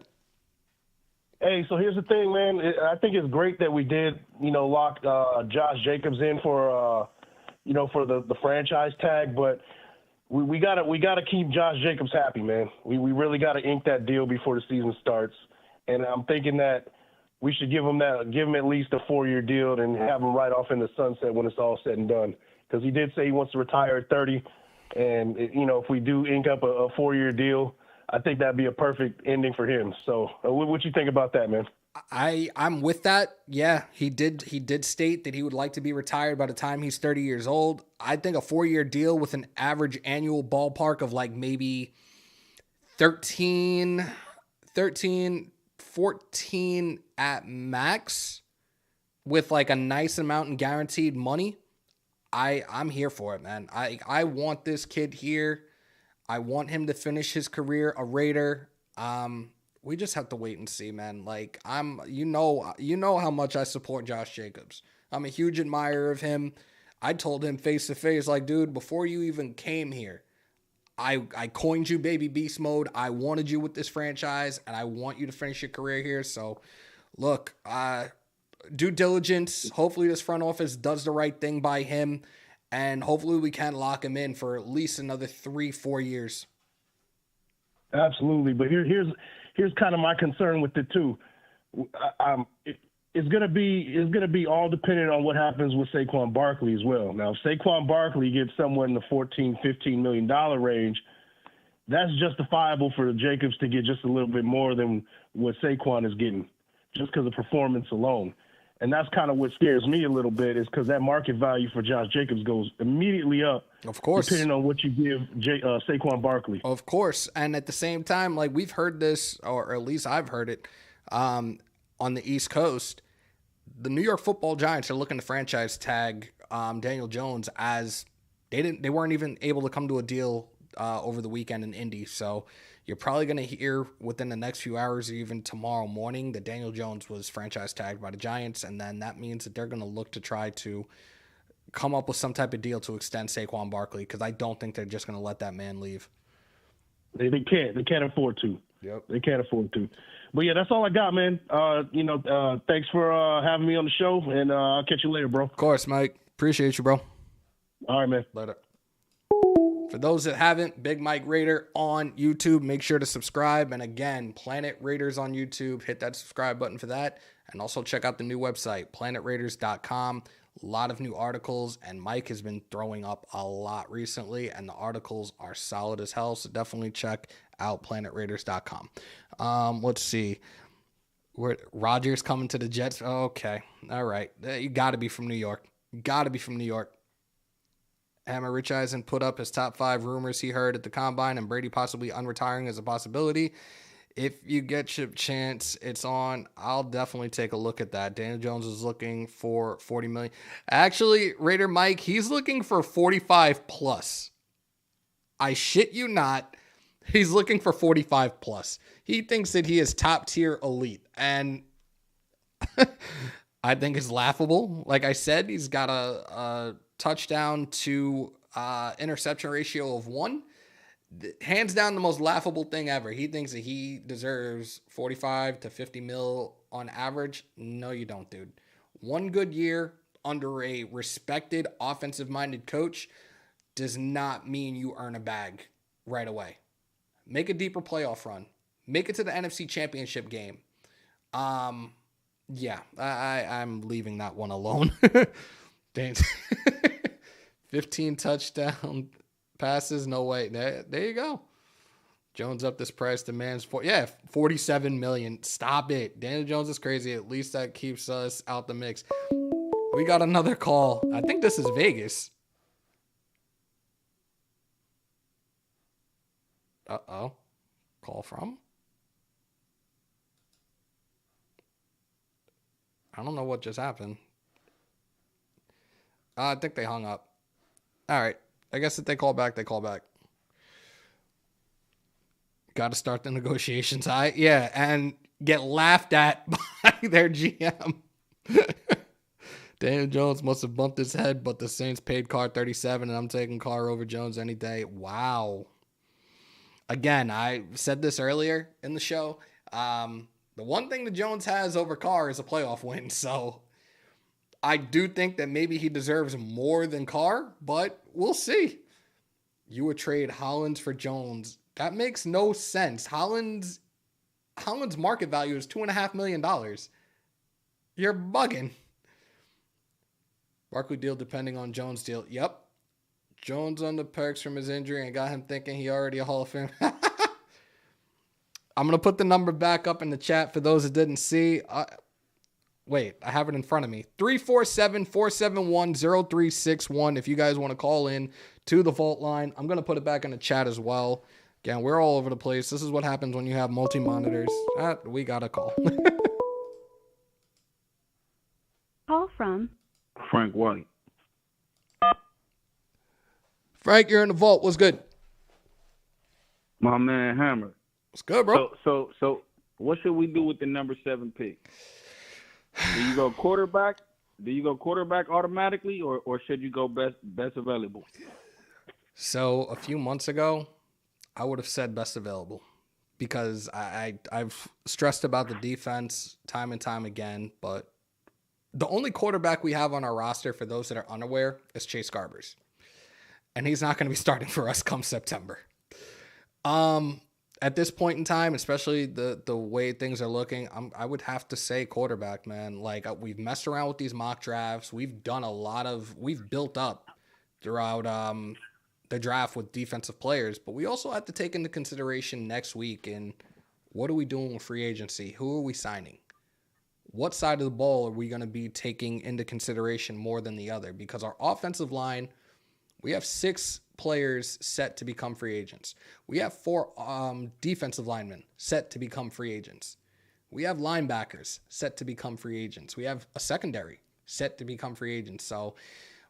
Speaker 5: Hey, so here's the thing, man. I think it's great that we did, lock Josh Jacobs in for, for the franchise tag. But we gotta keep Josh Jacobs happy, man. We really gotta ink that deal before the season starts. And I'm thinking that we should give him at least a 4-year deal and have him right off in the sunset when it's all said and done. Because he did say he wants to retire at 30. And, if we do ink up a 4-year deal, I think that'd be a perfect ending for him. So what you think about that, man?
Speaker 1: I'm with that. Yeah, he did state that he would like to be retired by the time he's 30 years old. I think a 4-year deal with an average annual ballpark of like maybe 13, 14 at max with like a nice amount in guaranteed money. I'm here for it, man. I want this kid here. I want him to finish his career a Raider. We just have to wait and see, man. Like you know how much I support Josh Jacobs. I'm a huge admirer of him. I told him face to face, like, dude, before you even came here, I coined you baby beast mode. I wanted you with this franchise, and I want you to finish your career here. So, look, due diligence. Hopefully, this front office does the right thing by him. And hopefully we can lock him in for at least another 3-4 years.
Speaker 5: Absolutely, but here's kind of my concern with it too. It's gonna be all dependent on what happens with Saquon Barkley as well. Now, if Saquon Barkley gets somewhere in the $14-15 million range, that's justifiable for the Jacobs to get just a little bit more than what Saquon is getting, just because of performance alone. And that's kind of what scares me a little bit, is because that market value for Josh Jacobs goes immediately up. Of course. Depending on what you give Saquon Barkley.
Speaker 1: Of course. And at the same time, like, we've heard this, or at least I've heard it, on the East Coast. The New York Football Giants are looking to franchise tag Daniel Jones, as they weren't even able to come to a deal over the weekend in Indy. So You're probably going to hear within the next few hours or even tomorrow morning that Daniel Jones was franchise tagged by the Giants, and then that means that they're going to look to try to come up with some type of deal to extend Saquon Barkley, because I don't think they're just going to let that man leave.
Speaker 5: They can't. They can't afford to.
Speaker 1: Yep.
Speaker 5: They can't afford to. But, yeah, that's all I got, man. Thanks for having me on the show, and I'll catch you later, bro.
Speaker 1: Of course, Mike. Appreciate you, bro.
Speaker 5: All right, man.
Speaker 1: Later. For those that haven't, Big Mike Raider on YouTube, make sure to subscribe. And again, Planet Raiders on YouTube, hit that subscribe button for that. And also check out the new website, planetraiders.com. A lot of new articles, and Mike has been throwing up a lot recently, and the articles are solid as hell. So definitely check out planetraiders.com. Let's see. Rodgers coming to the Jets. Okay. All right. You got to be from New York. Hammer Rich Eisen put up his top 5 rumors he heard at the Combine, and Brady possibly unretiring is a possibility. If you get your chance, it's on. I'll definitely take a look at that. Daniel Jones is looking for $40 million. Actually, Raider Mike, he's looking for 45 plus. I shit you not. He's looking for 45 plus. He thinks that he is top tier elite, and I think it's laughable. Like I said, he's got a touchdown to interception ratio of 1. Hands down the most laughable thing ever. He thinks that he deserves 45 to 50 mil on average. No, you don't, dude. One good year under a respected offensive-minded coach does not mean you earn a bag right away. Make a deeper playoff run. Make it to the NFC Championship game. Yeah, I'm leaving that one alone. Dang. 15 touchdown passes, no way. There you go. Jones up this price, demands $47 million. Stop it. Daniel Jones is crazy. At least that keeps us out the mix. We got another call. I think this is Vegas. Uh-oh. Call from? I don't know what just happened. I think they hung up. All right. I guess if they call back, they call back. Got to start the negotiations high. Yeah, and get laughed at by their GM. Daniel Jones must have bumped his head, but the Saints paid Carr $37, and I'm taking Carr over Jones any day. Wow. Again, I said this earlier in the show. The one thing that Jones has over Carr is a playoff win, so I do think that maybe he deserves more than Carr, but we'll see. You would trade Hollins for Jones. That makes no sense. Hollins' market value is $2.5 million. You're bugging. Barkley deal depending on Jones deal. Yep. Jones on the perks from his injury and got him thinking he already a Hall of Fame. I'm going to put the number back up in the chat for those that didn't see. Wait, I have it in front of me. 347-471-0361 if you guys want to call in to the Vault line. I'm going to put it back in the chat as well. Again, we're all over the place. This is what happens when you have multi-monitors. We got a call.
Speaker 3: Call from
Speaker 6: Frank White.
Speaker 1: Frank, you're in the Vault. What's good?
Speaker 6: My man Hammer.
Speaker 1: What's good, bro?
Speaker 6: So what should we do with the number 7 pick? Do you go quarterback? Do you go quarterback automatically, or should you go best available?
Speaker 1: So a few months ago, I would have said best available because I've stressed about the defense time and time again, but the only quarterback we have on our roster, for those that are unaware, is Chase Garbers. And he's not going to be starting for us come September. At this point in time, especially the way things are looking, I would have to say quarterback, man. Like, we've messed around with these mock drafts. We've built up throughout the draft with defensive players, but we also have to take into consideration next week and what are we doing with free agency? Who are we signing? What side of the ball are we going to be taking into consideration more than the other? Because our offensive line, we have 6 players set to become free agents. We have 4 defensive linemen set to become free agents. We have linebackers set to become free agents. We have a secondary set to become free agents. So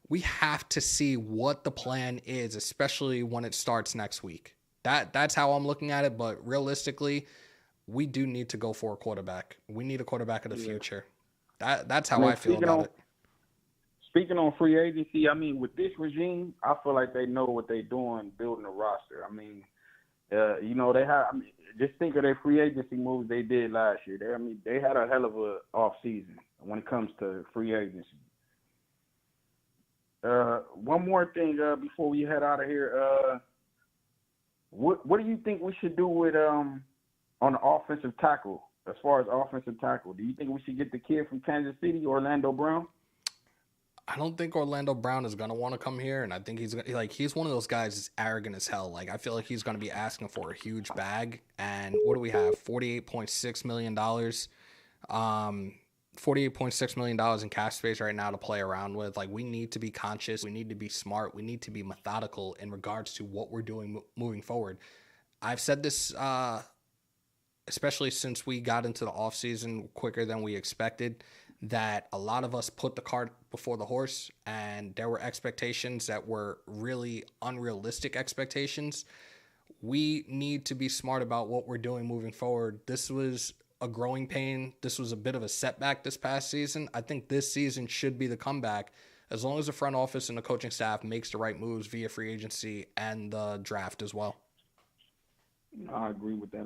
Speaker 1: we have to see what the plan is, especially when it starts next week. That's how I'm looking at it. But realistically, we do need to go for a quarterback. We need a quarterback of the future. That's how I feel about it.
Speaker 6: Speaking on free agency, I mean, with this regime, I feel like they know what they're doing building a roster. I mean, they have. I mean, just think of their free agency moves they did last year. They had a hell of a off season when it comes to free agency. One more thing before we head out of here. What do you think we should do with on the offensive tackle? As far as offensive tackle, do you think we should get the kid from Kansas City, Orlando Brown?
Speaker 1: I don't think Orlando Brown is gonna want to come here, and I think he's one of those guys that's arrogant as hell. Like, I feel like he's gonna be asking for a huge bag. And what do we have? $48.6 million. $48.6 million in cap space right now to play around with. Like, we need to be conscious. We need to be smart. We need to be methodical in regards to what we're doing moving forward. I've said this, especially since we got into the offseason quicker than we expected, that a lot of us put the cart before the horse, and there were expectations that were really unrealistic expectations. We need to be smart about what we're doing moving forward. This was a growing pain. This was a bit of a setback this past season. I think this season should be the comeback, as long as the front office and the coaching staff makes the right moves via free agency and the draft as well.
Speaker 6: I agree with that.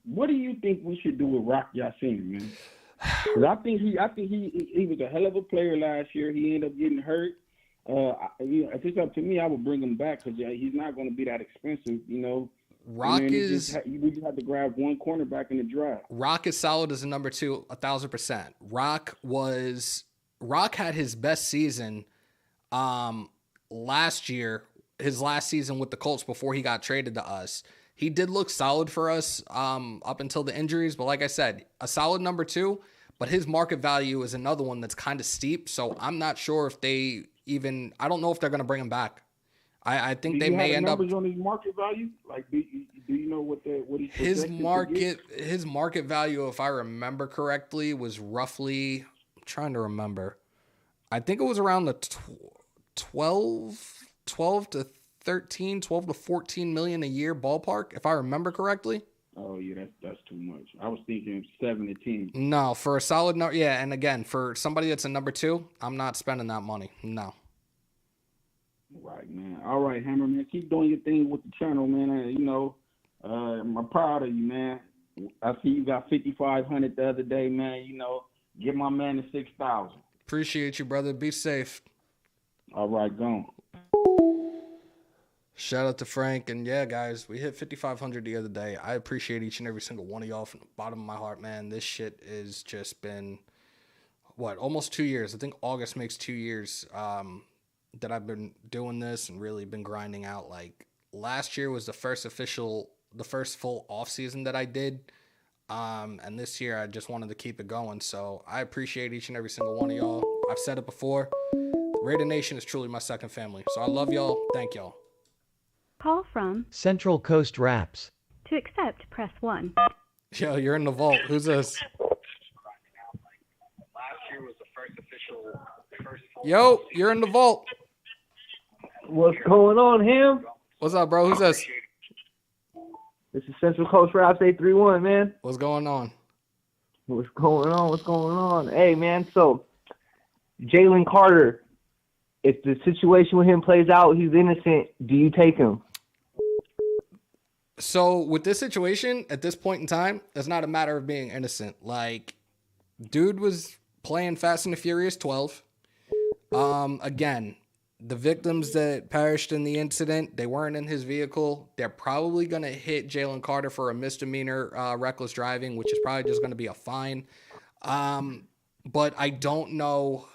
Speaker 6: What do you think we should do with Rock Ya-Sin, man? Because I think he was a hell of a player last year. He ended up getting hurt. If it's up to me, I would bring him back because he's not going to be that expensive,
Speaker 1: Rock
Speaker 6: we just had to grab one cornerback in the draft.
Speaker 1: Rock is solid as a number 2, 1,000%. Rock had his best season last year, his last season with the Colts before he got traded to us. He did look solid for us up until the injuries, but like I said, a solid number 2, but his market value is another one that's kind of steep, so I'm not sure if I don't know if they're going to bring him back. I think they may end up.
Speaker 6: Numbers on his market value? Like, do you know what he's
Speaker 1: his market value, if I remember correctly, was roughly. I'm trying to remember. I think it was around the 12 to 13, 12 to 14 million a year ballpark, if I remember correctly.
Speaker 6: Oh yeah, that's too much. I was thinking 7 to 10.
Speaker 1: No, for a solid number, yeah. And again, for somebody that's a number 2, I'm not spending that money. No.
Speaker 6: Right, man. All right, Hammer, man. Keep doing your thing with the channel, man. I'm proud of you, man. I see you got 5,500 the other day, man. Give my man the 6,000.
Speaker 1: Appreciate you, brother. Be safe.
Speaker 6: All right, gone.
Speaker 1: Shout out to Frank. And yeah, guys, we hit 5,500 the other day. I appreciate each and every single one of y'all from the bottom of my heart, man. This shit has just been, almost 2 years. I think August makes 2 years that I've been doing this and really been grinding out. Like, last year was the first full off season that I did. And this year I just wanted to keep it going. So I appreciate each and every single one of y'all. I've said it before. Raider Nation is truly my second family. So I love y'all. Thank y'all.
Speaker 3: Call from
Speaker 7: Central Coast Raps.
Speaker 3: To accept, press 1.
Speaker 1: Yo, you're in the vault. Who's this? Yo, you're in the vault.
Speaker 8: What's going on, Ham?
Speaker 1: What's up, bro? Who's this?
Speaker 8: This is Central Coast Raps 831, man.
Speaker 1: What's going on?
Speaker 8: What's going on? Hey, man, so Jalen Carter, if the situation with him plays out, he's innocent, do you take him?
Speaker 1: So with this situation, at this point in time, it's not a matter of being innocent. Like, dude was playing Fast and the Furious 12. Again, the victims that perished in the incident, they weren't in his vehicle. They're probably going to hit Jalen Carter for a misdemeanor reckless driving, which is probably just going to be a fine. But I don't know.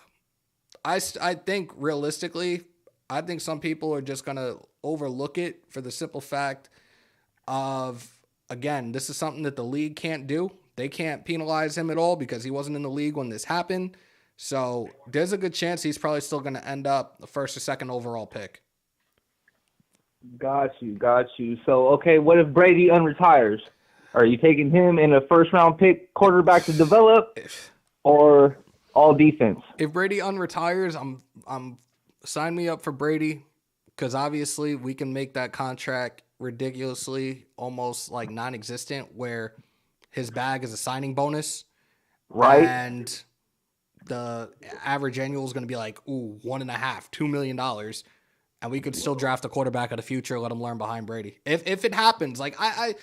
Speaker 1: I think realistically, I think some people are just going to overlook it for the simple fact of, again, this is something that the league can't do. They can't penalize him at all because he wasn't in the league when this happened. So there's a good chance he's probably still going to end up the first or second overall pick.
Speaker 8: Got you. So, okay, what if Brady unretires? Are you taking him in a first-round pick quarterback to develop or all defense?
Speaker 1: If Brady unretires, I'm sign me up for Brady because obviously we can make that contract ridiculously almost like non-existent, where his bag is a signing bonus,
Speaker 8: Right.
Speaker 1: and the average annual is going to be like, ooh, $1.5–2 million, and we could still draft a quarterback of the future, let him learn behind Brady. If it happens, like I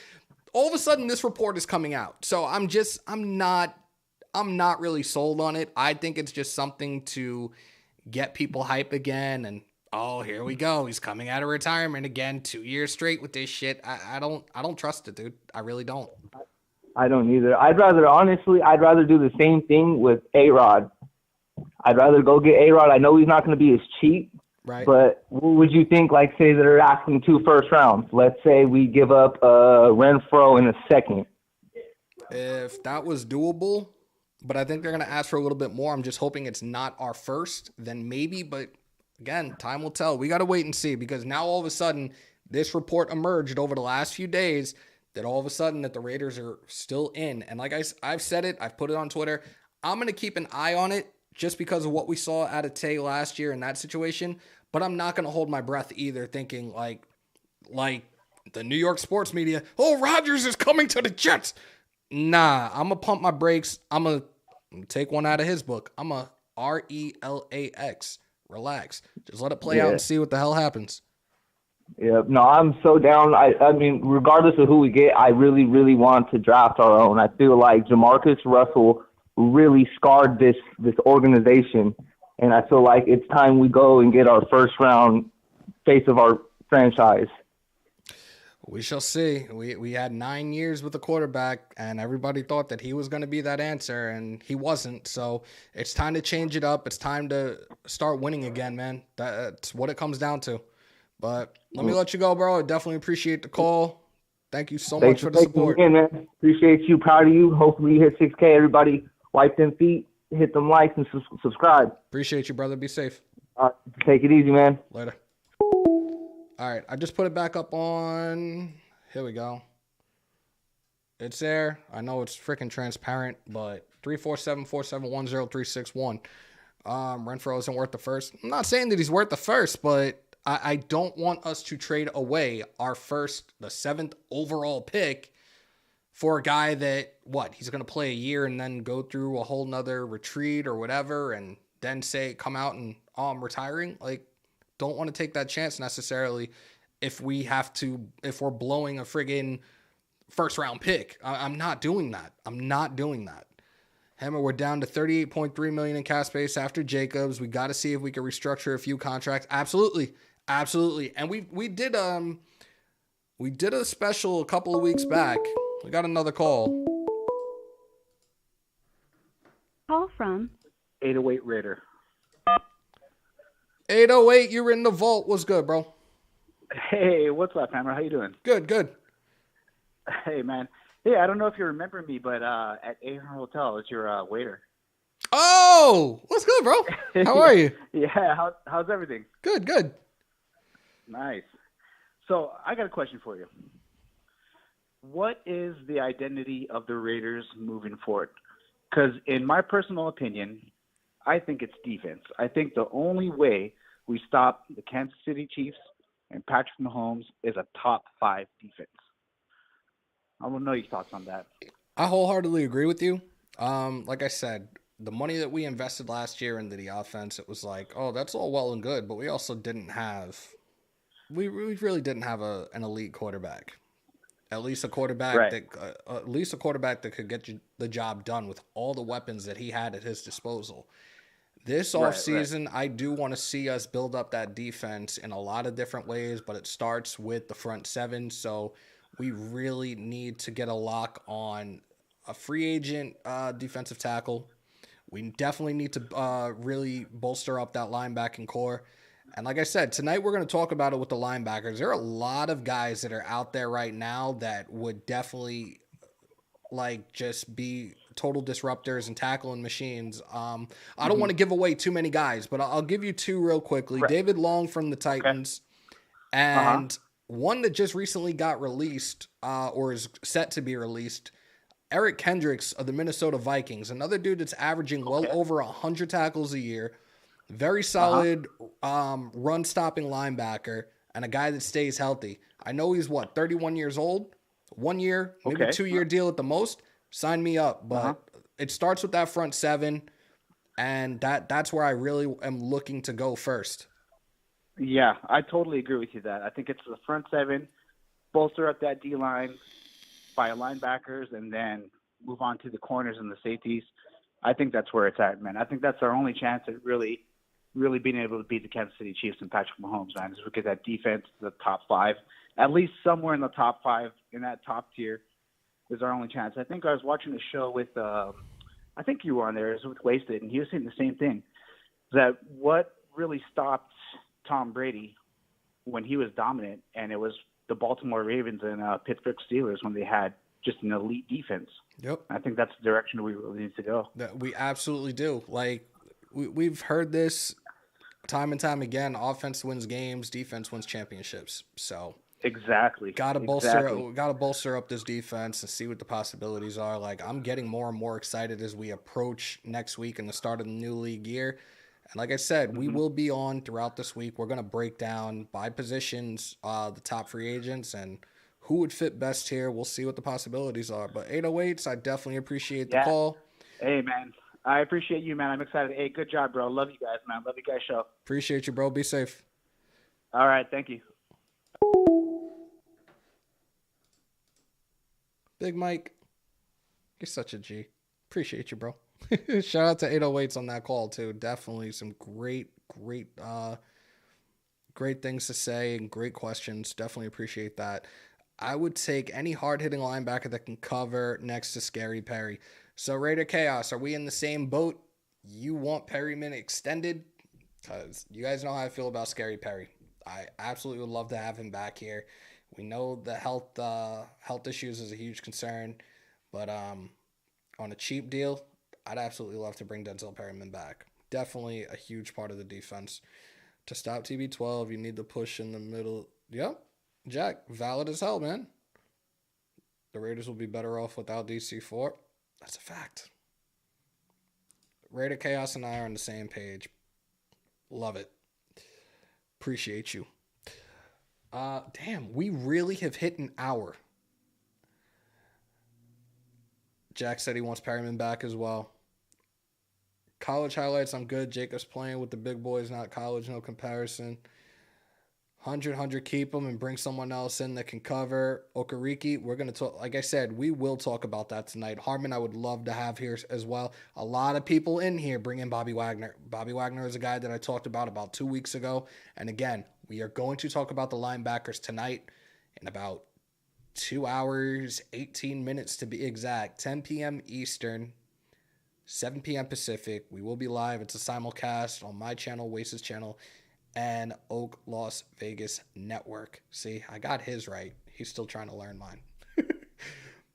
Speaker 1: all of a sudden this report is coming out, so I'm not really sold on it. I think it's just something to get people hype again, and oh, here we go, he's coming out of retirement again, 2 years straight with this shit. I don't trust it, dude. I really don't.
Speaker 8: I don't either. I'd rather do the same thing with A-Rod. I'd rather go get A-Rod. I know he's not going to be as cheap,
Speaker 1: Right.
Speaker 8: But what would you think, like, say they're asking 2 first rounds? Let's say we give up Renfro in a second.
Speaker 1: If that was doable, but I think they're going to ask for a little bit more. I'm just hoping it's not our first, then maybe. But again, time will tell. We got to wait and see, because now all of a sudden this report emerged over the last few days that all of a sudden that the Raiders are still in. And like I've said it, I've put it on Twitter, I'm going to keep an eye on it just because of what we saw out of Tay last year in that situation. But I'm not going to hold my breath either, thinking like the New York sports media, oh, Rodgers is coming to the Jets. Nah, I'm going to pump my brakes. I'm going to take one out of his book. I'm a RELAX. Relax. Just let it play out and see what the hell happens.
Speaker 8: Yeah, no, I'm so down. I mean, regardless of who we get, I really, really want to draft our own. I feel like Jamarcus Russell really scarred this organization, and I feel like it's time we go and get our first round face of our franchise.
Speaker 1: We shall see. We had 9 years with the quarterback, and everybody thought that he was going to be that answer, and he wasn't. So it's time to change it up. It's time to start winning again, man. That's what it comes down to. But let me let you go, bro. I definitely appreciate the call. Thank you so much for the support.
Speaker 8: Again, man. Appreciate you. Proud of you. Hopefully you hit 6K. Everybody wipe them feet, hit them likes, and subscribe.
Speaker 1: Appreciate you, brother. Be safe.
Speaker 8: Take it easy, man.
Speaker 1: Later. All right. I just put it back up on. Here we go. It's there. I know it's freaking transparent, but 347-471-0361. Renfro isn't worth the first. I'm not saying that he's worth the first, but I don't want us to trade away our first, the 7th overall pick for a guy that, he's going to play a year and then go through a whole nother retreat or whatever and then come out and, I'm retiring. Like, don't want to take that chance necessarily if we're blowing a friggin' first round pick. I'm not doing that. Hammer, we're down to $38.3 million in cap space after Jacobs. We got to see if we can restructure a few contracts. Absolutely. And we did a special a couple of weeks back. We got another call.
Speaker 3: Call from
Speaker 7: 808 Raider.
Speaker 1: 808, you're in the vault. What's good, bro?
Speaker 7: Hey, what's up, Hammer? How you doing?
Speaker 1: Good.
Speaker 7: Hey, man. Hey, I don't know if you remember me, but at Ahern Hotel, it's your waiter.
Speaker 1: Oh, what's good, bro? How are you?
Speaker 7: Yeah, how's everything?
Speaker 1: Good.
Speaker 7: Nice. So I got a question for you. What is the identity of the Raiders moving forward? Because in my personal opinion, I think it's defense. I think the only way we stop the Kansas City Chiefs and Patrick Mahomes is a top 5 defense. I want to know your thoughts on that.
Speaker 1: I wholeheartedly agree with you. Like I said, the money that we invested last year into the offense, it was like, oh, that's all well and good, but we also didn't have – we really didn't have an elite quarterback. At least a quarterback that could get the job done with all the weapons that he had at his disposal. This offseason, I do want to see us build up that defense in a lot of different ways, but it starts with the front 7. So we really need to get a lock on a free agent defensive tackle. We definitely need to really bolster up that linebacking core. And like I said, tonight we're going to talk about it with the linebackers. There are a lot of guys that are out there right now that would definitely just be total disruptors and tackling machines. I don't want to give away too many guys, but I'll give you 2 real quickly. Right. David Long from the Titans and one that just recently got released or is set to be released, Eric Kendricks of the Minnesota Vikings, another dude that's averaging well over 100 tackles a year. Very solid run-stopping linebacker. and a guy that stays healthy. I know he's 31 years old, 1 year, maybe
Speaker 7: Okay.
Speaker 1: 2 year deal at the most. Sign me up. But it starts with that front seven, and that's where I really am looking to go first.
Speaker 7: Yeah, I totally agree with you that. I think it's the front seven, bolster up that D line by linebackers, and then move on to the corners and the safeties. I think that's where it's at, man. I think that's our only chance at really being able to beat the Kansas City Chiefs and Patrick Mahomes, man, is we get that defense to the top five, at least somewhere in the top five in that top tier is our only chance. I think I was watching a show with, I think you were on there, it was with Wasted, and he was saying the same thing, that what really stopped Tom Brady when he was dominant, and it was the Baltimore Ravens and Pittsburgh Steelers when they had just an elite defense.
Speaker 1: Yep.
Speaker 7: I think that's the direction we really need to go.
Speaker 1: That we absolutely do. Like, we've heard this time and time again. Offense wins games, defense wins championships. So
Speaker 7: exactly,
Speaker 1: gotta bolster up this defense and see what the possibilities are. Like, I'm getting more and more excited as we approach next week and the start of the new league year. And like I said, we will be on throughout this week. We're gonna break down by positions the top free agents and who would fit best here. We'll see what the possibilities are. But 808s, I definitely appreciate the call.
Speaker 7: Hey, man. I appreciate you, man. I'm excited. Hey, good job, bro. Love you guys, man. Love you guys' show.
Speaker 1: Appreciate you, bro. Be safe.
Speaker 7: All right. Thank you.
Speaker 1: Big Mike, you're such a G. Appreciate you, bro. Shout out to 808s on that call, too. Definitely some great things to say and great questions. Definitely appreciate that. I would take any hard-hitting linebacker that can cover next to Scary Perry. So, Raider Chaos, are we in the same boat? You want Perryman extended? Because you guys know how I feel about Scary Perry. I absolutely would love to have him back here. We know the health issues is a huge concern. But on a cheap deal, I'd absolutely love to bring Denzel Perryman back. Definitely a huge part of the defense. To stop TB12, you need to push in the middle. Yep. Jack, valid as hell, man. The Raiders will be better off without DC4. That's a fact. Raider Chaos and I are on the same page. Love it. Appreciate you. Damn, we really have hit an hour. Jack said he wants Perryman back as well. College highlights, I'm good. Jacob's playing with the big boys, not college, no comparison. 100, keep them and bring someone else in that can cover. Okereke, we're going to talk. Like I said, we will talk about that tonight. Harmon, I would love to have here as well. A lot of people in here bring in Bobby Wagner. Bobby Wagner is a guy that I talked about 2 weeks ago. And again, we are going to talk about the linebackers tonight in about 2 hours, 18 minutes to be exact. 10 p.m. Eastern, 7 p.m. Pacific. We will be live. It's a simulcast on my channel, Wace's channel, and Oak Las Vegas Network. See, I got his right. He's still trying to learn mine.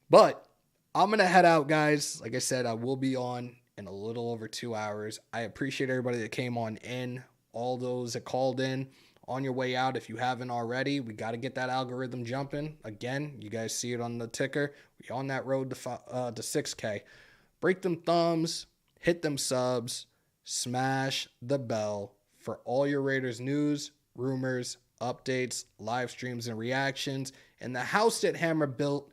Speaker 1: But I'm going to head out, guys. Like I said, I will be on in a little over 2 hours. I appreciate everybody that came on in, all those that called in. On your way out, if you haven't already, we got to get that algorithm jumping. Again, you guys see it on the ticker. We're on that road to 6K. Break them thumbs, hit them subs, smash the bell for all your Raiders news, rumors, updates, live streams, and reactions in the house that Hammer built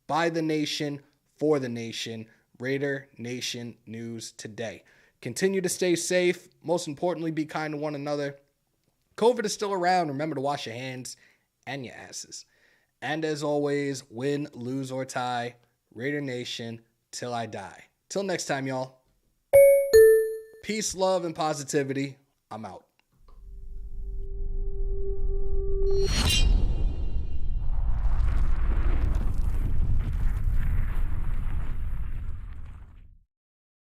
Speaker 1: by the nation, for the nation. Raider Nation News today. Continue to stay safe. Most importantly, be kind to one another. COVID is still around. Remember to wash your hands and your asses. And as always, win, lose, or tie, Raider Nation till I die. Till next time, y'all. Peace, love, and positivity. I'm out.